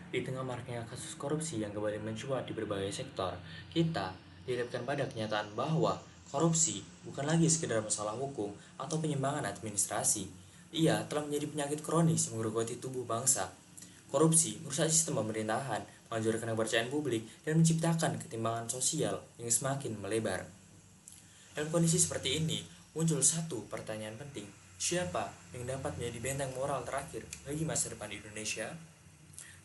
Di tengah maraknya kasus korupsi yang kembali mencuat di berbagai sektor, kita dihadapkan pada kenyataan bahwa korupsi bukan lagi sekedar masalah hukum atau penyimpangan administrasi. Ia telah menjadi penyakit kronis yang menggerogoti tubuh bangsa. Korupsi merusak sistem pemerintahan, menghancurkan kepercayaan publik, dan menciptakan ketimpangan sosial yang semakin melebar. Dalam kondisi seperti ini, muncul satu pertanyaan penting. Siapa yang dapat menjadi benteng moral terakhir bagi masa depan Indonesia?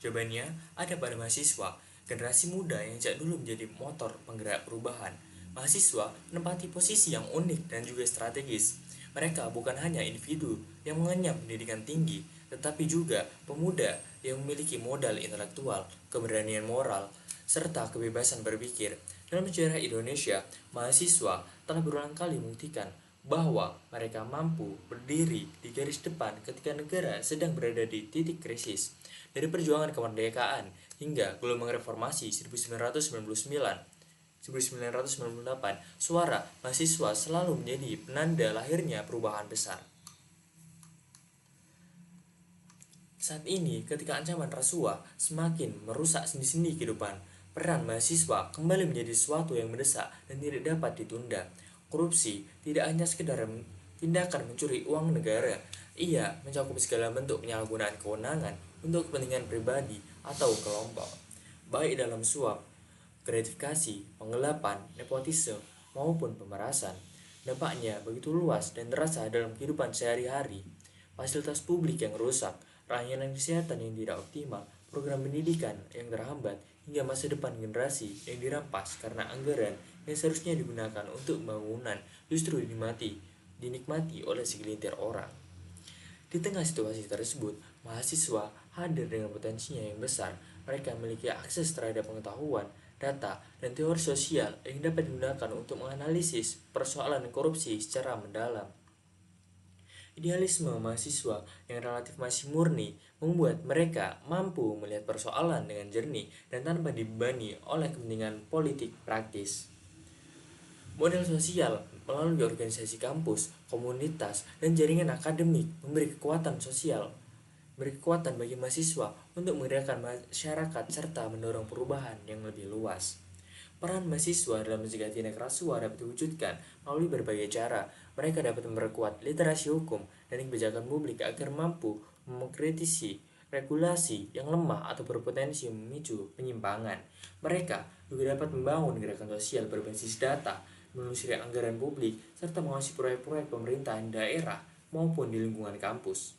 Jawabannya ada pada mahasiswa, generasi muda yang sejak dulu menjadi motor penggerak perubahan. Mahasiswa menempati posisi yang unik dan juga strategis. Mereka bukan hanya individu yang mengenyam pendidikan tinggi, tetapi juga pemuda yang memiliki modal intelektual, keberanian moral, serta kebebasan berpikir. Dalam sejarah Indonesia, mahasiswa telah berulang kali membuktikan bahwa mereka mampu berdiri di garis depan ketika negara sedang berada di titik krisis. Dari perjuangan kemerdekaan hingga gelombang reformasi 1999, 1998, suara mahasiswa selalu menjadi penanda lahirnya perubahan besar. Saat ini, ketika ancaman rasuah semakin merusak sendi-sendi kehidupan, peran mahasiswa kembali menjadi sesuatu yang mendesak dan tidak dapat ditunda. Korupsi tidak hanya sekedar tindakan mencuri uang negara, ia mencakup segala bentuk penyalahgunaan kewenangan untuk kepentingan pribadi atau kelompok, baik dalam suap, gratifikasi, penggelapan, nepotisme, maupun pemerasan. Dampaknya begitu luas dan terasa dalam kehidupan sehari-hari. Fasilitas publik yang rusak, layanan kesehatan yang tidak optimal, program pendidikan yang terhambat, hingga masa depan generasi yang dirampas karena anggaran yang seharusnya digunakan untuk pembangunan justru dinikmati oleh segelintir orang. Di tengah situasi tersebut, mahasiswa hadir dengan potensinya yang besar. Mereka memiliki akses terhadap pengetahuan, data, dan teori sosial yang dapat digunakan untuk menganalisis persoalan korupsi secara mendalam. Idealisme mahasiswa yang relatif masih murni membuat mereka mampu melihat persoalan dengan jernih dan tanpa dibebani oleh kepentingan politik praktis. Model sosial melalui organisasi kampus, komunitas, dan jaringan akademik memberi kekuatan bagi mahasiswa untuk menggerakkan masyarakat serta mendorong perubahan yang lebih luas. Peran mahasiswa dalam mencegah tindak rasuah dapat diwujudkan melalui berbagai cara. Mereka dapat memperkuat literasi hukum dan kebijakan publik agar mampu mengkritisi regulasi yang lemah atau berpotensi memicu penyimpangan. Mereka juga dapat membangun gerakan sosial berbasis data, menelusuri anggaran publik, serta mengawasi proyek-proyek pemerintahan daerah maupun di lingkungan kampus.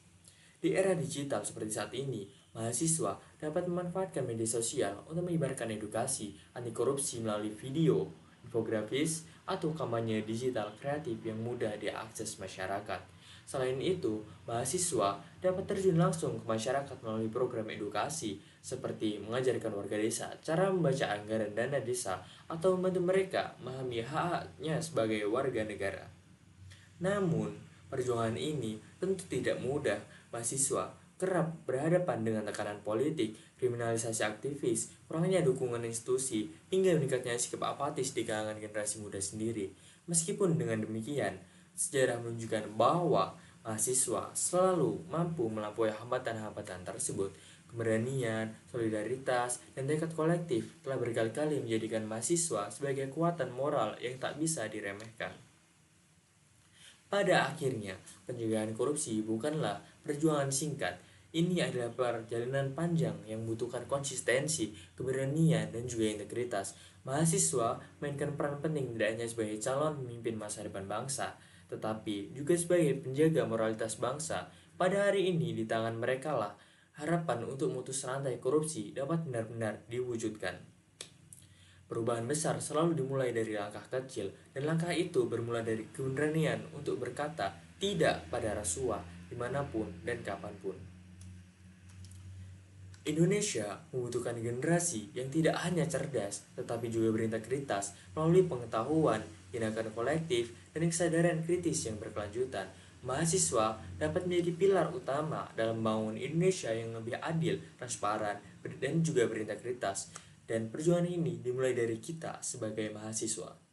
Di era digital seperti saat ini, mahasiswa dapat memanfaatkan media sosial untuk menyebarkan edukasi anti korupsi melalui video, infografis, atau kampanye digital kreatif yang mudah diakses masyarakat. Selain itu, mahasiswa dapat terjun langsung ke masyarakat melalui program edukasi seperti mengajarkan warga desa cara membaca anggaran dana desa atau membantu mereka memahami hak-haknya sebagai warga negara. Namun, perjuangan ini tentu tidak mudah. Mahasiswa kerap berhadapan dengan tekanan politik, kriminalisasi aktivis, kurangnya dukungan institusi, hingga meningkatnya sikap apatis di kalangan generasi muda sendiri. Meskipun dengan demikian, sejarah menunjukkan bahwa mahasiswa selalu mampu melampaui hambatan-hambatan tersebut. Keberanian, solidaritas, dan tekad kolektif telah berkali-kali menjadikan mahasiswa sebagai kekuatan moral yang tak bisa diremehkan. Pada akhirnya, pencegahan korupsi bukanlah perjuangan singkat. Ini adalah perjalanan panjang yang membutuhkan konsistensi, keberanian, dan juga integritas. Mahasiswa mainkan peran penting tidak hanya sebagai calon pemimpin masa depan bangsa, tetapi juga sebagai penjaga moralitas bangsa. Pada hari ini, di tangan mereka lah harapan untuk memutus rantai korupsi dapat benar-benar diwujudkan. Perubahan besar selalu dimulai dari langkah kecil, dan langkah itu bermula dari keberanian untuk berkata tidak pada rasuah dimanapun dan kapanpun. Indonesia membutuhkan generasi yang tidak hanya cerdas, tetapi juga berintegritas melalui pengetahuan, tindakan kolektif, dan kesadaran kritis yang berkelanjutan. Mahasiswa dapat menjadi pilar utama dalam membangun Indonesia yang lebih adil, transparan, dan juga berintegritas. Dan perjuangan ini dimulai dari kita sebagai mahasiswa.